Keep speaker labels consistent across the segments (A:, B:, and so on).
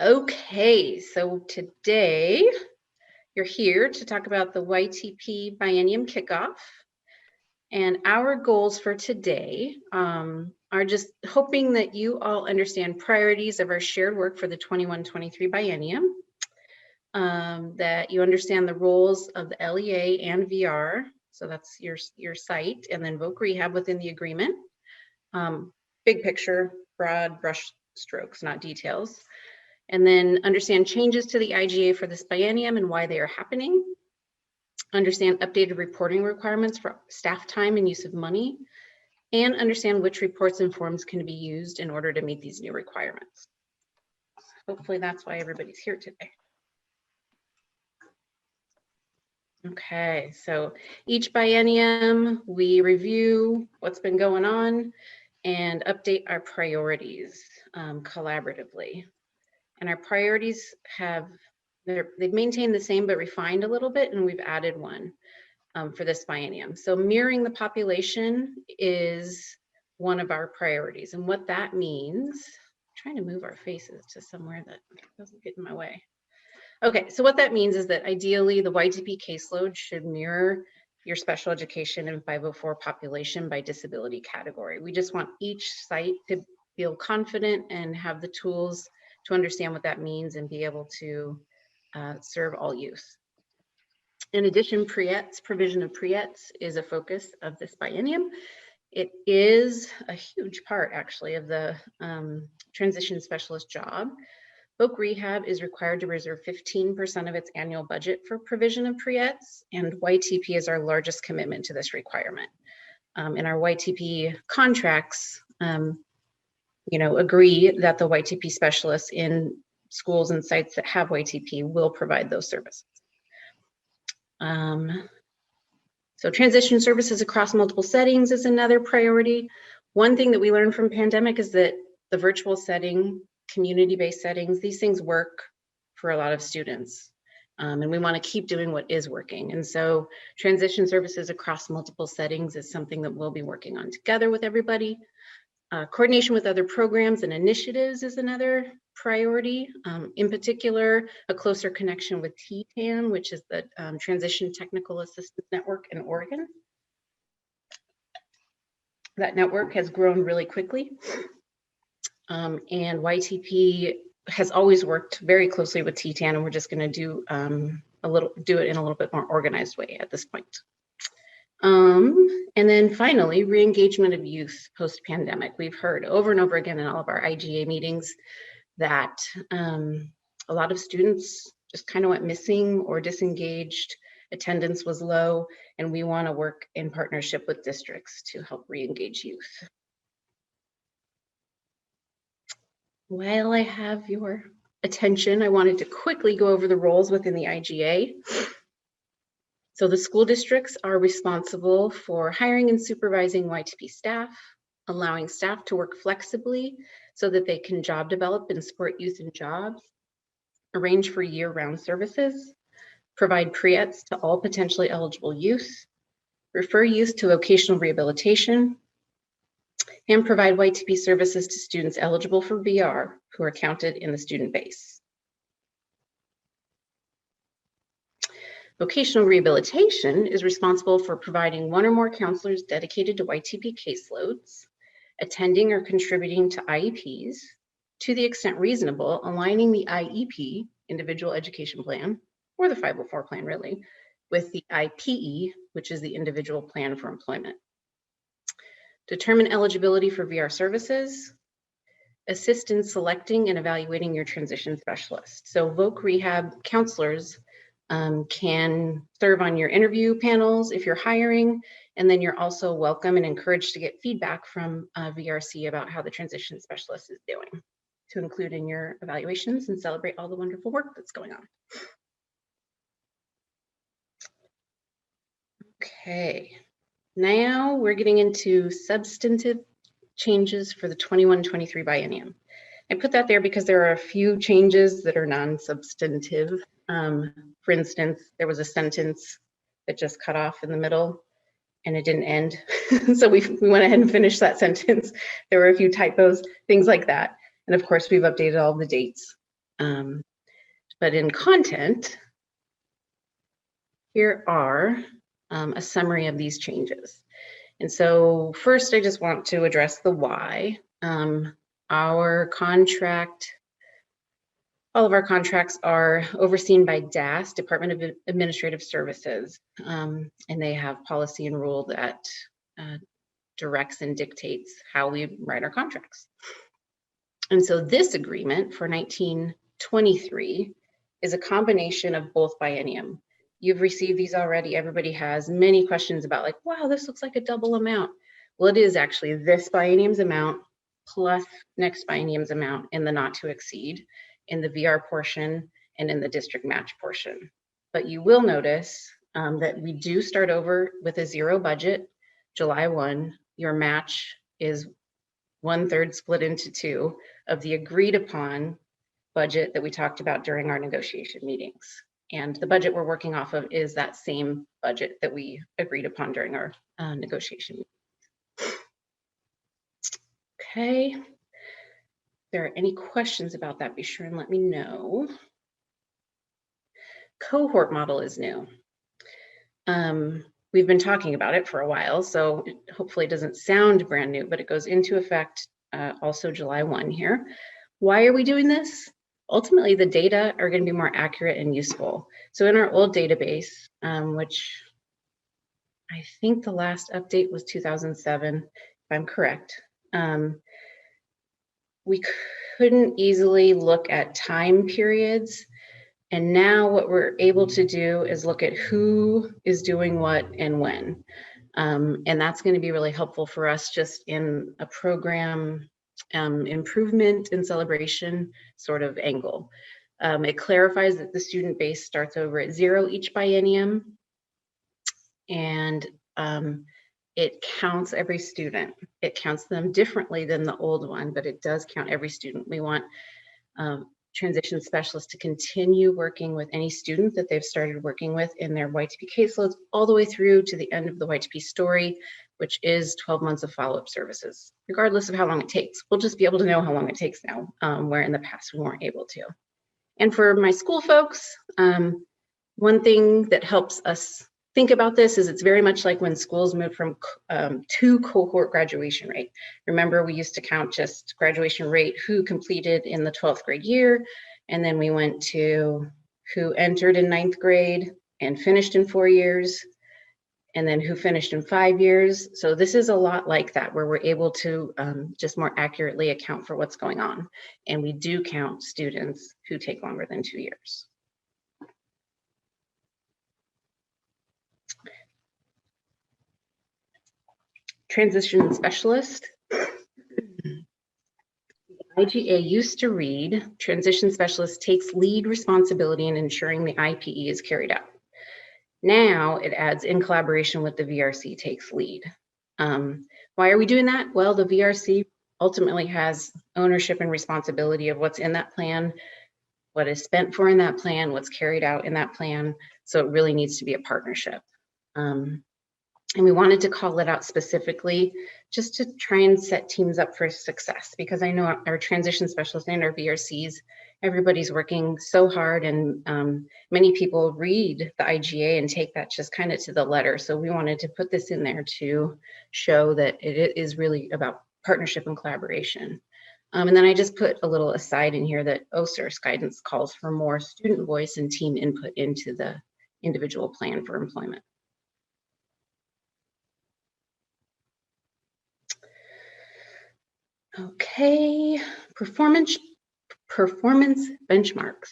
A: Okay, so today you're here to talk about the YTP Biennium Kickoff. And our goals for today are just hoping that you all understand priorities of our shared work for the 21-23 biennium, that you understand the roles of the LEA and VR, so that's your site, and then Voc Rehab within the agreement. Big picture, broad brush strokes, not details. And then understand changes to the IGA for this biennium and why they are happening. Understand updated reporting requirements for staff time and use of money, and understand which reports and forms can be used in order to meet these new requirements. Hopefully that's why everybody's here today. Okay, so each biennium we review what's been going on and update our priorities collaboratively. And our priorities they've maintained the same but refined a little bit, and we've added one for this biennium. So mirroring the population is one of our priorities. And what that means, I'm trying to move our faces to somewhere that doesn't get in my way. Okay, so what that means is that ideally the YTP caseload should mirror your special education and 504 population by disability category. We just want each site to feel confident and have the tools to understand what that means and be able to serve all youth. In addition, provision of PREETs is a focus of this biennium. It is a huge part actually of the transition specialist job. Voc Rehab is required to reserve 15% of its annual budget for provision of PREETs, and YTP is our largest commitment to this requirement. In our YTP contracts, agree that the YTP specialists in schools and sites that have YTP will provide those services. So transition services across multiple settings is another priority. One thing that we learned from pandemic is that the virtual setting, community-based settings, these things work for a lot of students. And we want to keep doing what is working. And so transition services across multiple settings is something that we'll be working on together with everybody. Coordination with other programs and initiatives is another priority. In particular, a closer connection with TTAN, which is the Transition Technical Assistance Network in Oregon. That network has grown really quickly. And YTP has always worked very closely with TTAN, and we're just going to do it in a little bit more organized way at this point. And then finally, re-engagement of youth post-pandemic. We've heard over and over again in all of our IGA meetings that a lot of students just kind of went missing or disengaged, attendance was low, and we want to work in partnership with districts to help re-engage youth. While I have your attention, I wanted to quickly go over the roles within the IGA. So the school districts are responsible for hiring and supervising YTP staff, allowing staff to work flexibly so that they can job develop and support youth in jobs, arrange for year-round services, provide PREETs to all potentially eligible youth, refer youth to vocational rehabilitation, and provide YTP services to students eligible for VR who are counted in the student base. Vocational rehabilitation is responsible for providing one or more counselors dedicated to YTP caseloads, attending or contributing to IEPs, to the extent reasonable, aligning the IEP, individual education plan, or the 504 plan really, with the IPE, which is the individual plan for employment. Determine eligibility for VR services, assist in selecting and evaluating your transition specialist. So Voc Rehab counselors can serve on your interview panels if you're hiring, and then you're also welcome and encouraged to get feedback from VRC about how the transition specialist is doing, to include in your evaluations and celebrate all the wonderful work that's going on. Okay, now we're getting into substantive changes for the 21-23 biennium. I put that there because there are a few changes that are non-substantive. For instance, there was a sentence that just cut off in the middle and it didn't end. So we went ahead and finished that sentence. There were a few typos, things like that. And of course, we've updated all the dates But in content, here are a summary of these changes. And so first, I just want to address the why. Our contract, all of our contracts are overseen by DAS, Department of Administrative Services, and they have policy and rule that directs and dictates how we write our contracts. And so this agreement for 1923 is a combination of both biennium. You've received these already. Everybody has many questions about like, wow, this looks like a double amount. Well, it is actually this biennium's amount plus next biennium's amount in the not to exceed, in the VR portion and in the district match portion. But you will notice that we do start over with a zero budget, July 1. Your match is 1/3 split into 2 of the agreed upon budget that we talked about during our negotiation meetings. And the budget we're working off of is that same budget that we agreed upon during our negotiation meetings. Okay. If there are any questions about that, be sure and let me know. Cohort model is new. We've been talking about it for a while, so hopefully it doesn't sound brand new, but it goes into effect also July 1 here. Why are we doing this? Ultimately, the data are going to be more accurate and useful. So in our old database, which I think the last update was 2007, if I'm correct, we couldn't easily look at time periods. And now what we're able to do is look at who is doing what and when. And that's going to be really helpful for us just in a program improvement and celebration sort of angle. It clarifies that the student base starts over at 0 each biennium, and it counts every student. It counts them differently than the old one, but it does count every student. We want transition specialists to continue working with any student that they've started working with in their YTP caseloads all the way through to the end of the YTP story, which is 12 months of follow-up services, regardless of how long it takes. We'll just be able to know how long it takes now, where in the past we weren't able to. And for my school folks, one thing that helps us think about this is it's very much like when schools moved from to cohort graduation rate. Remember, we used to count just graduation rate, who completed in the 12th grade year, and then we went to who entered in 9th grade and finished in 4 years, and then who finished in 5 years. So this is a lot like that, where we're able to just more accurately account for what's going on. And we do count students who take longer than 2 years. Transition specialist. The IGA used to read, transition specialist takes lead responsibility in ensuring the IPE is carried out. Now it adds in collaboration with the VRC takes lead. Why are we doing that? Well, the VRC ultimately has ownership and responsibility of what's in that plan, what is spent for in that plan, what's carried out in that plan. So it really needs to be a partnership. And we wanted to call it out specifically just to try and set teams up for success, because I know our transition specialists and our VRCs, everybody's working so hard, and many people read the IGA and take that just kind of to the letter. So we wanted to put this in there to show that it is really about partnership and collaboration. And then I just put a little aside in here that OSERS guidance calls for more student voice and team input into the individual plan for employment. Okay, performance benchmarks.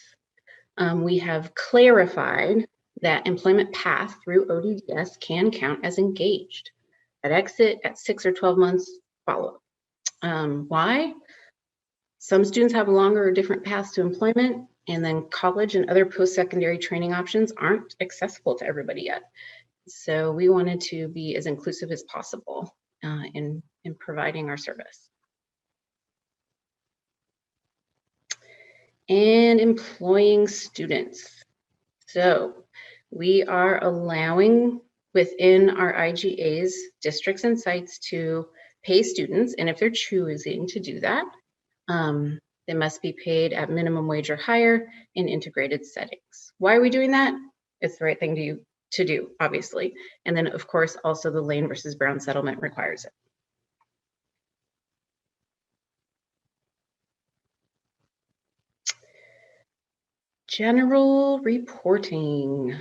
A: We have clarified that employment path through ODDS can count as engaged at exit, at 6 or 12 months follow-up. Why? Some students have longer or different paths to employment, and then college and other post-secondary training options aren't accessible to everybody yet. So we wanted to be as inclusive as possible in providing our service. And employing students. So we are allowing within our IGAs, districts and sites to pay students, and if they're choosing to do that, They must be paid at minimum wage or higher in integrated settings. Why are we doing that? It's the right thing to do, obviously. And then, of course, also the Lane versus Brown settlement requires it. General reporting.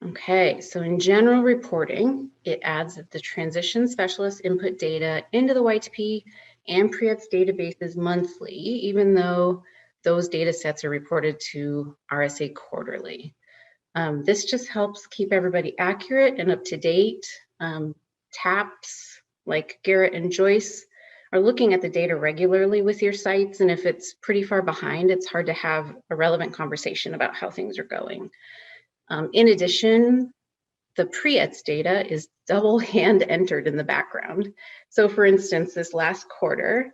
A: Okay, so in general reporting, it adds that the transition specialists input data into the YTP and PREET's databases monthly, even though those data sets are reported to RSA quarterly. This just helps keep everybody accurate and up to date. TAPs like Garrett and Joyce are looking at the data regularly with your sites, and if it's pretty far behind, it's hard to have a relevant conversation about how things are going. In addition, the PREET's data is double hand entered in the background. So for instance, this last quarter,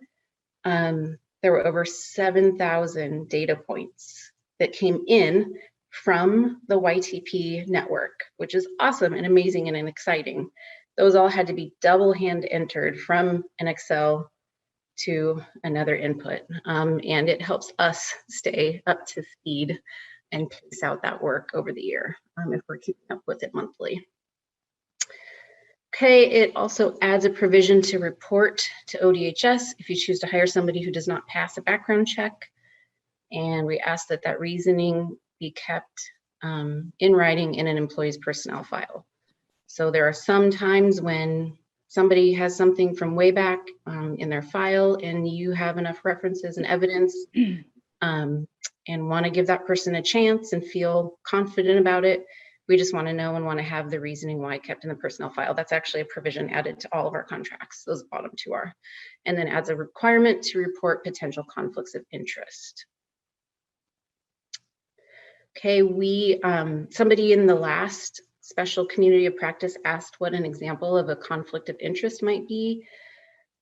A: there were over 7,000 data points that came in from the YTP network, which is awesome and amazing and exciting. Those all had to be double hand entered from an Excel to another input. And it helps us stay up to speed and pace out that work over the year if we're keeping up with it monthly. Okay, it also adds a provision to report to ODHS if you choose to hire somebody who does not pass a background check. And we ask that that reasoning be kept in writing in an employee's personnel file. So there are some times when somebody has something from way back in their file and you have enough references and evidence and want to give that person a chance and feel confident about it. We just want to know and want to have the reasoning why kept in the personnel file. That's actually a provision added to all of our contracts. Those bottom two are. And then adds a requirement to report potential conflicts of interest. Okay, somebody in the last special community of practice asked what an example of a conflict of interest might be.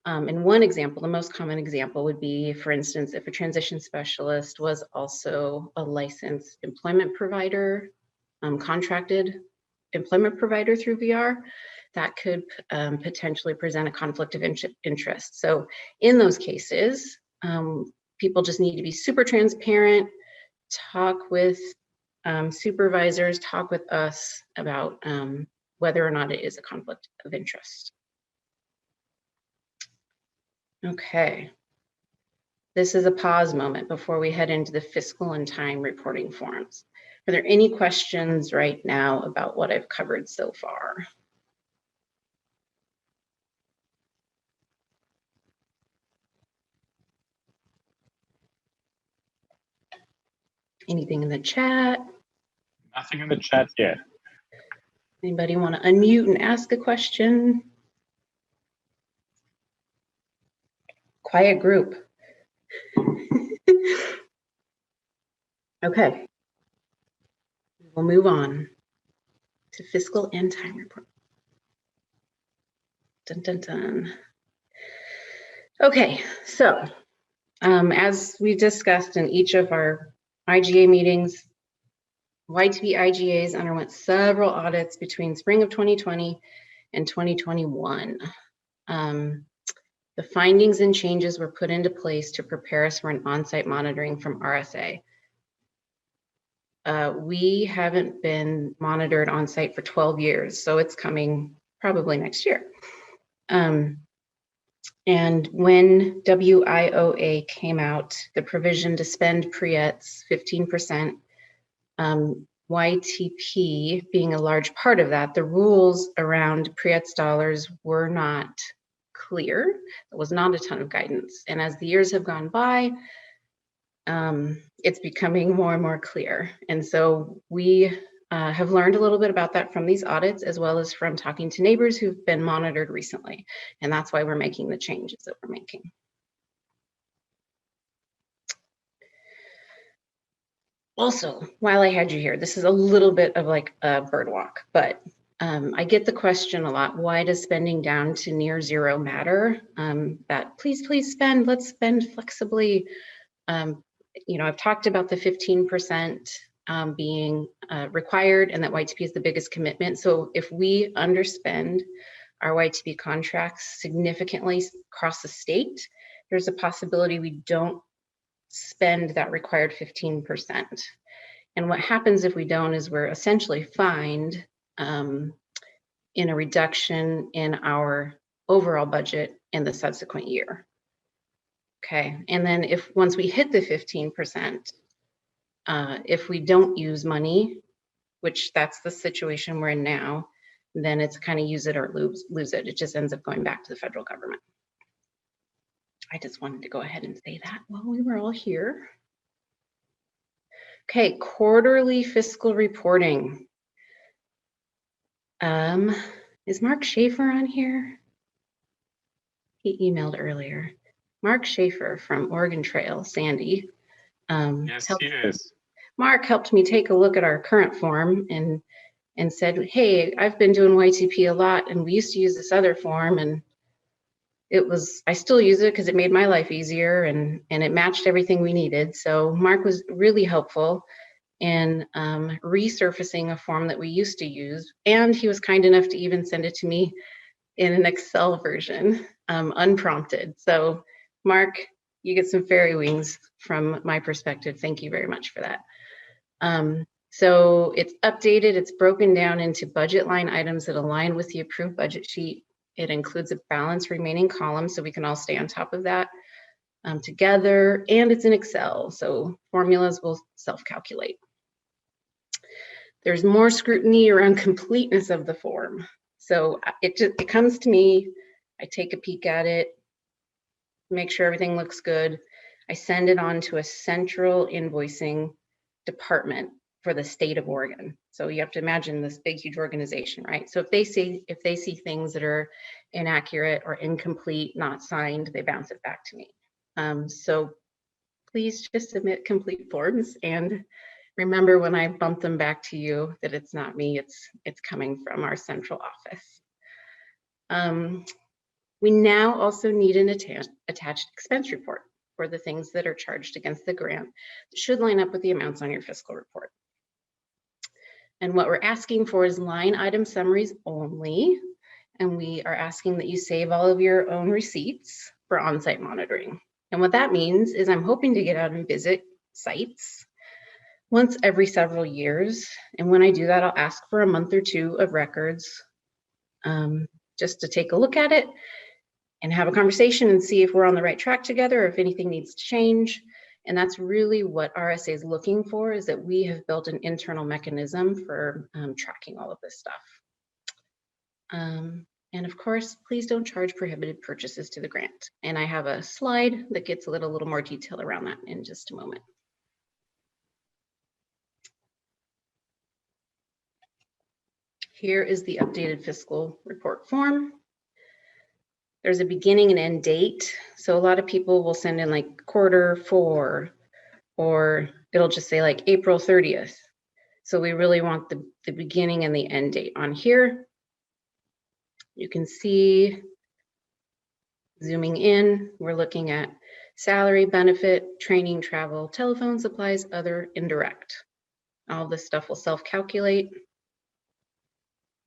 A: And one example, the most common example would be, for instance, if a transition specialist was also a licensed employment provider, contracted employment provider through VR, that could potentially present a conflict of interest. So in those cases, people just need to be super transparent, talk with supervisors, talk with us about whether or not it is a conflict of interest. Okay, this is a pause moment before we head into the fiscal and time reporting forms. Are there any questions right now about what I've covered so far? Anything in the chat?
B: Nothing in the chat yet.
A: Anybody want to unmute and ask a question? Quiet group. Okay. We'll move on to fiscal and time report. Dun, dun, dun. Okay, so as we discussed in each of our IGA meetings, YTP IGAs underwent several audits between spring of 2020 and 2021. The findings and changes were put into place to prepare us for an on-site monitoring from RSA. We haven't been monitored on-site for 12 years, so it's coming probably next year. And when WIOA came out, the provision to spend PREET's 15%, YTP being a large part of that, the rules around PREET's dollars were not clear. There was not a ton of guidance. And as the years have gone by, it's becoming more and more clear. And so we have learned a little bit about that from these audits, as well as from talking to neighbors who've been monitored recently. And that's why we're making the changes that we're making. Also, while I had you here, this is a little bit of like a bird walk, but I get the question a lot, why does spending down to near zero matter? That please spend, let's spend flexibly. You know, I've talked about the 15% being required and that YTP is the biggest commitment. So if we underspend our YTP contracts significantly across the state, there's a possibility we don't spend that required 15%. And what happens if we don't is we're essentially fined in a reduction in our overall budget in the subsequent year. Okay, and then once we hit the 15%, if we don't use money, which that's the situation we're in now, then it's kind of use it or lose it. It just ends up going back to the federal government. I just wanted to go ahead and say that while we were all here. Okay, quarterly fiscal reporting. Is Mark Schaefer on here? He emailed earlier. Mark Schaefer from Oregon Trail, Sandy.
B: Yes, he is.
A: Mark helped me take a look at our current form and said, hey, I've been doing YTP a lot and we used to use this other form, and I still use it because it made my life easier and it matched everything we needed. So Mark was really helpful in resurfacing a form that we used to use. And he was kind enough to even send it to me in an Excel version, unprompted. So Mark, you get some fairy wings from my perspective. Thank you very much for that. So it's updated, it's broken down into budget line items that align with the approved budget sheet. It includes a balance remaining column so we can all stay on top of that together, and it's in Excel, so formulas will self-calculate. There's more scrutiny around completeness of the form. So it comes to me, I take a peek at it, make sure everything looks good. I send it on to a central invoicing department for the state of Oregon. So you have to imagine this big, huge organization, right? So if they see things that are inaccurate or incomplete, not signed, they bounce it back to me. So please just submit complete forms, and remember when I bump them back to you that it's not me, it's coming from our central office. We now also need an attached expense report for the things that are charged against the grant. It should line up with the amounts on your fiscal report. And what we're asking for is line item summaries only. And we are asking that you save all of your own receipts for on-site monitoring. And what that means is I'm hoping to get out and visit sites once every several years. And when I do that, I'll ask for a month or two of records just to take a look at it and have a conversation and see if we're on the right track together or if anything needs to change. And that's really what RSA is looking for, is that we have built an internal mechanism for tracking all of this stuff. And of course, please don't charge prohibited purchases to the grant. And I have a slide that gets a little more detail around that in just a moment. Here is the updated fiscal report form. There's a beginning and end date. So a lot of people will send in like Q4, or it'll just say like April 30th. So we really want the beginning and the end date on here. You can see, zooming in, we're looking at salary, benefit, training, travel, telephone, supplies, other, indirect. All this stuff will self-calculate.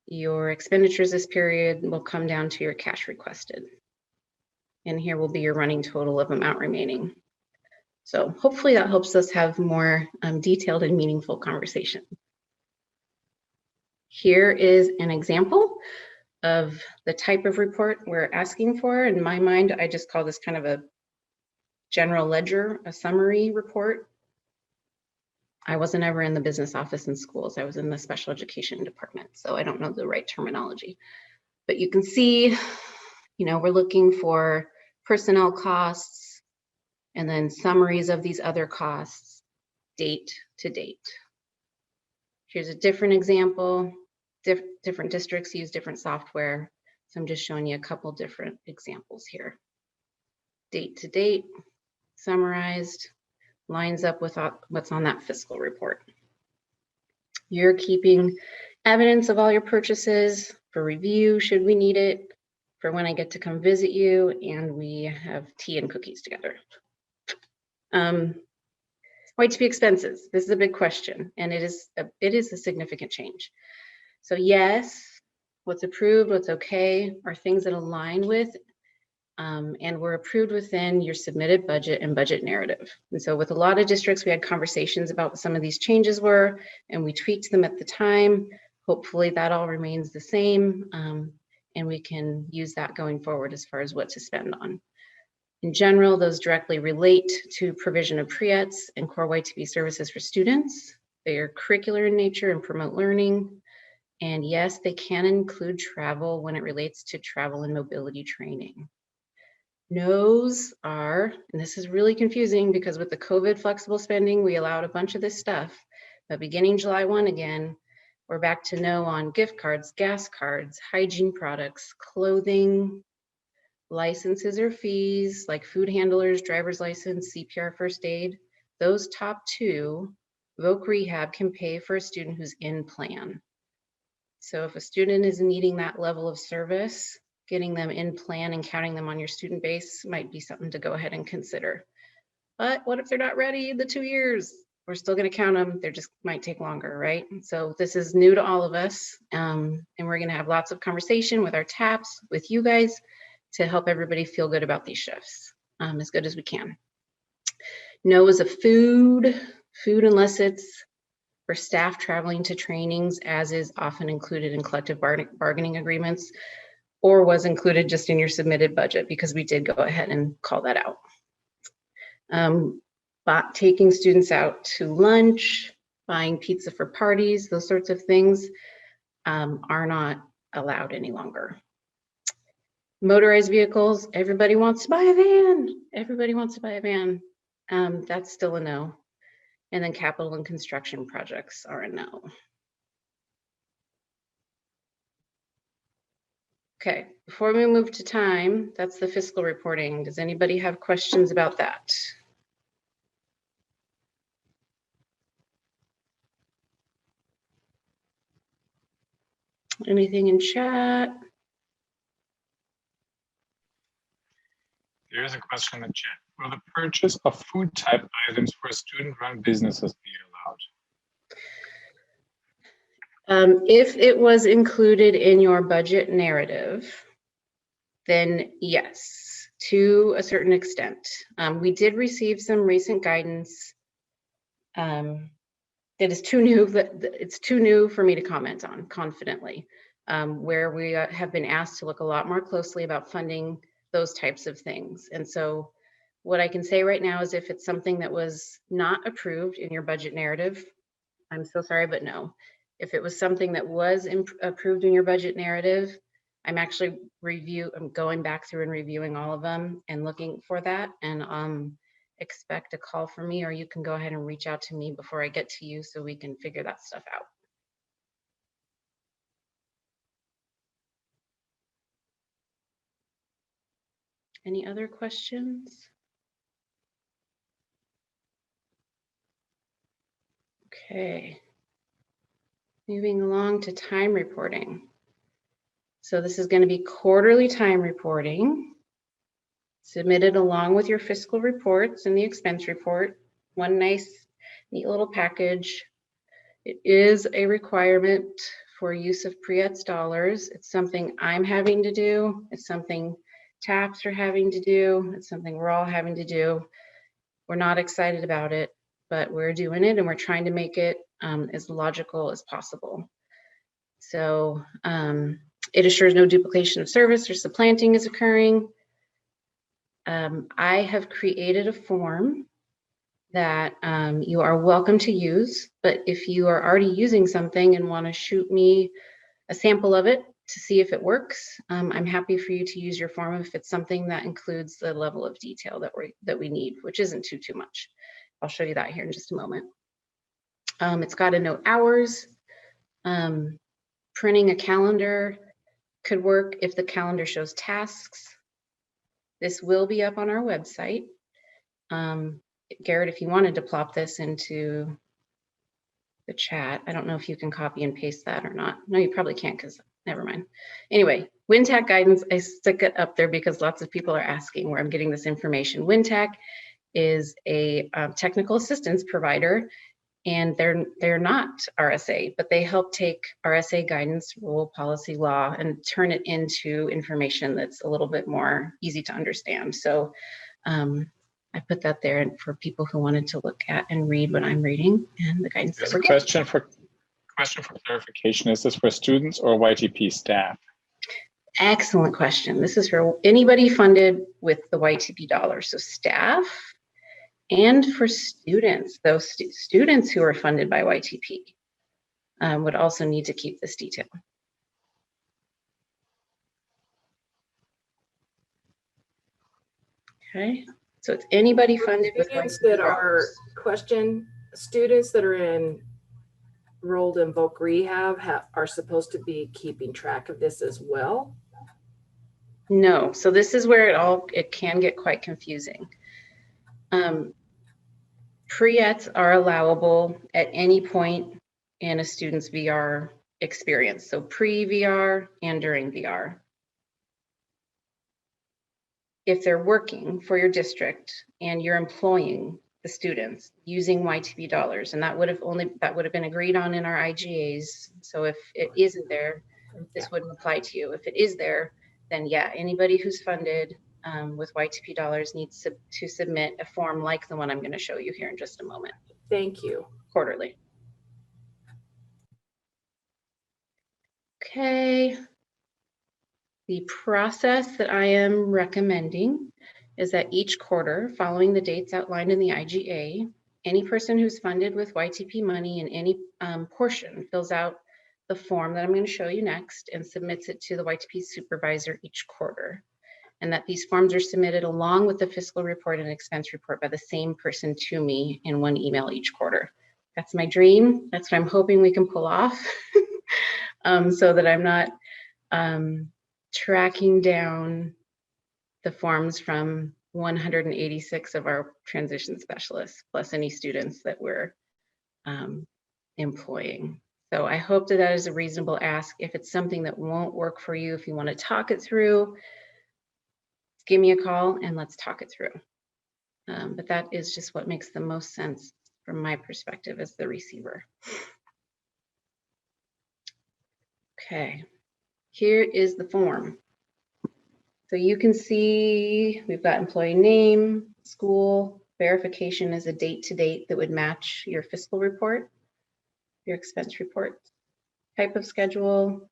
A: Your expenditures this period will come down to your cash requested. And here will be your running total of amount remaining. So hopefully that helps us have more detailed and meaningful conversation. Here is an example of the type of report we're asking for. In my mind, I just call this kind of a general ledger, a summary report. I wasn't ever in the business office in schools. I was in the special education department, so I don't know the right terminology. But you can see, we're looking for personnel costs and then summaries of these other costs, date to date. Here's a different example. Different districts use different software. So I'm just showing you a couple different examples here. Date to date, summarized, lines up with what's on that fiscal report. You're keeping evidence of all your purchases for review, should we need it, for when I get to come visit you, and we have tea and cookies together. YTP expenses, this is a big question, and it is a significant change. So yes, what's approved, what's okay, are things that align with and were approved within your submitted budget and budget narrative. And so with a lot of districts, we had conversations about what some of these changes were, and we tweaked them at the time. Hopefully that all remains the same, and we can use that going forward as far as what to spend on. In general, those directly relate to provision of pre-ETS and core YTP services for students. They are curricular in nature and promote learning. And yes, they can include travel when it relates to travel and mobility training. No's are, and this is really confusing because with the COVID flexible spending, we allowed a bunch of this stuff, but beginning July 1 again, we're back to no on gift cards, gas cards, hygiene products, clothing, licenses or fees like food handlers, driver's license, CPR first aid. Those top two, Voc Rehab can pay for a student who's in plan. So if a student is needing that level of service, getting them in plan and counting them on your student base might be something to go ahead and consider. But what if they're not ready in the 2 years? We're still going to count them. They just might take longer, right? So this is new to all of us. And we're going to have lots of conversation with our TAPs, with you guys, to help everybody feel good about these shifts as good as we can. No is a food unless it's for staff traveling to trainings, as is often included in collective bargaining agreements, or was included just in your submitted budget, because we did go ahead and call that out. But taking students out to lunch, buying pizza for parties, those sorts of things are not allowed any longer. Motorized vehicles, everybody wants to buy a van. Everybody wants to buy a van. That's still a no. And then capital and construction projects are a no. Okay, before we move to time, that's the fiscal reporting. Does anybody have questions about that? Anything in chat?
B: There is a question in the chat. Will the purchase of food type items for student-run businesses be allowed?
A: If it was included in your budget narrative, then yes, to a certain extent. We did receive some recent guidance that is too new, it's too new for me to comment on confidently, where we have been asked to look a lot more closely about funding those types of things. And so what I can say right now is if it's something that was not approved in your budget narrative, I'm so sorry, but no. If it was something that was approved in your budget narrative, I'm actually I'm going back through and reviewing all of them and looking for that, and expect a call from me, or you can go ahead and reach out to me before I get to you so we can figure that stuff out. Any other questions? Okay. Moving along to time reporting. So this is going to be quarterly time reporting, submitted along with your fiscal reports and the expense report. One nice, neat little package. It is a requirement for use of pre-ETS dollars. It's something I'm having to do. It's something TAPs are having to do. It's something we're all having to do. We're not excited about it, but we're doing it, and we're trying to make it as logical as possible. So it assures no duplication of service or supplanting is occurring. I have created a form that you are welcome to use, but if you are already using something and want to shoot me a sample of it to see if it works, I'm happy for you to use your form if it's something that includes the level of detail that we need, which isn't too much. I'll show you that here in just a moment. It's got to note hours. Printing a calendar could work if the calendar shows tasks. This will be up on our website. Garrett, if you wanted to plop this into the chat, I don't know if you can copy and paste that or not. No, you probably can't, because never mind. Anyway, WinTAC guidance, I stick it up there because lots of people are asking where I'm getting this information. WinTAC is a technical assistance provider. and they're not RSA, but they help take RSA guidance, rule, policy, law, and turn it into information that's a little bit more easy to understand. So I put that there for people who wanted to look at and read what I'm reading and the guidance
B: There's
A: that
B: a
A: we're
B: question for clarification. Is this for students or YTP staff?
A: Excellent question. This is for anybody funded with the YTP dollars, so staff and for students. Those students who are funded by YTP would also need to keep this detail. Okay, so it's anybody funded with
C: Students
A: YTP
C: that are
A: dollars.
C: students that are enrolled in voc rehab are supposed to be keeping track of this as well.
A: No, so this is where it can get quite confusing. Pre-ETs are allowable at any point in a student's VR experience, so pre-VR and during VR. If they're working for your district and you're employing the students using YTP dollars, and that would have been agreed on in our IGAs. So if it isn't there, this wouldn't apply to you. If it is there, then yeah, anybody who's funded with YTP dollars needs to submit a form like the one I'm going to show you here in just a moment.
C: Thank you.
A: Quarterly. Okay. The process that I am recommending is that each quarter, following the dates outlined in the IGA, any person who's funded with YTP money in any portion fills out the form that I'm going to show you next and submits it to the YTP supervisor each quarter. And that these forms are submitted along with the fiscal report and expense report by the same person to me in one email each quarter. That's my dream. That's what I'm hoping we can pull off so that I'm not tracking down the forms from 186 of our transition specialists, plus any students that we're employing. So I hope that is a reasonable ask. If it's something that won't work for you, if you want to talk it through, give me a call and let's talk it through. But that is just what makes the most sense from my perspective as the receiver. Okay, here is the form. So you can see we've got employee name, school, verification is a date to date that would match your fiscal report, your expense report, type of schedule.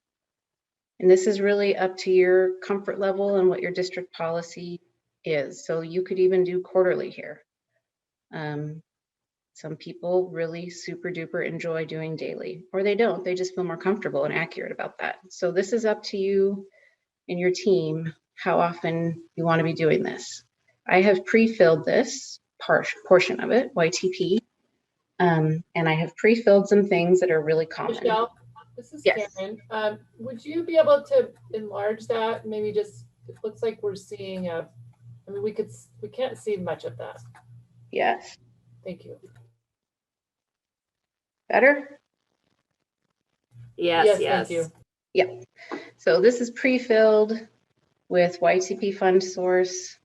A: And this is really up to your comfort level and what your district policy is. So you could even do quarterly here. Some people really super duper enjoy doing daily, or they don't, they just feel more comfortable and accurate about that. So this is up to you and your team how often you want to be doing this. I have pre-filled this portion of it, YTP, and I have pre-filled some things that are really common.
D: Michelle, this is
A: Yes.
D: Karen. Would you be able to enlarge that? Maybe just, it looks like we're seeing I mean, we can't see much of that.
A: Yes.
D: Thank you.
A: Better?
C: Yes,
D: Thank you.
A: Yep. So this is pre-filled with YTP fund source,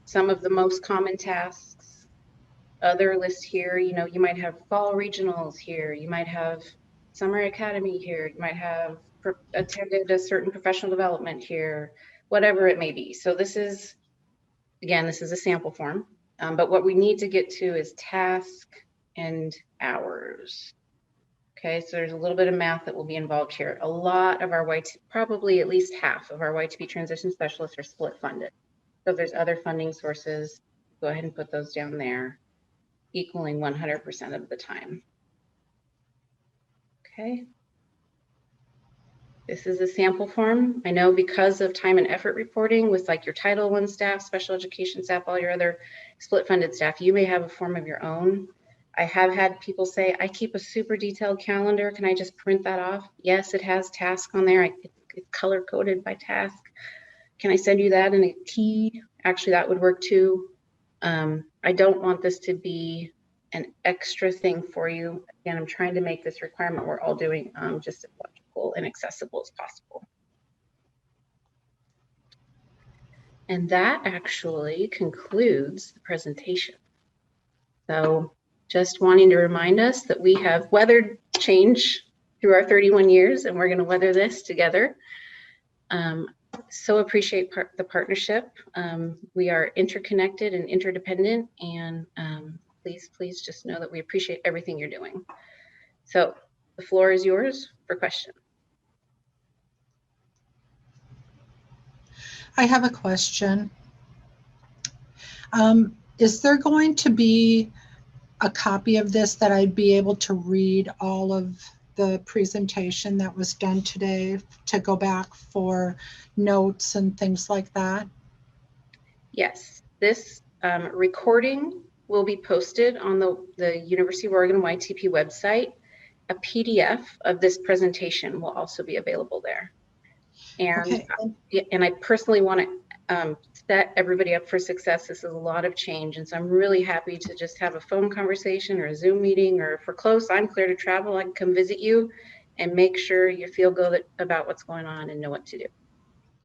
A: some of the most common tasks. Other lists here, you know, you might have fall regionals here, you might have summer academy here, you might have attended a certain professional development here, whatever it may be. So this is, again, this is a sample form, but what we need to get to is task and hours. Okay, so there's a little bit of math that will be involved here. A lot of our probably at least half of our YTP transition specialists are split funded. So if there's other funding sources, go ahead and put those down there, equaling 100% of the time. Okay. This is a sample form. I know because of time and effort reporting with like your Title I staff, special education staff, all your other split funded staff, you may have a form of your own. I have had people say, I keep a super detailed calendar. Can I just print that off? Yes, it has task on there. It's color coded by task. Can I send you that in a key? Actually, that would work too. I don't want this to be an extra thing for you. Again, I'm trying to make this requirement we're all doing just as logical and accessible as possible. And that actually concludes the presentation. So just wanting to remind us that we have weathered change through our 31 years, and we're going to weather this together. So appreciate the partnership. We are interconnected and interdependent, and please just know that we appreciate everything you're doing. So the floor is yours for questions.
E: I have a question. Is there going to be a copy of this that I'd be able to read all of the presentation that was done today to go back for notes and things like that?
A: Yes, this recording will be posted on the University of Oregon YTP website. A PDF of this presentation will also be available there. And,
E: okay.
A: and I personally want to set everybody up for success. This is a lot of change. And so I'm really happy to just have a phone conversation or a Zoom meeting, or if we're close, I'm clear to travel, I can come visit you and make sure you feel good about what's going on and know what to do.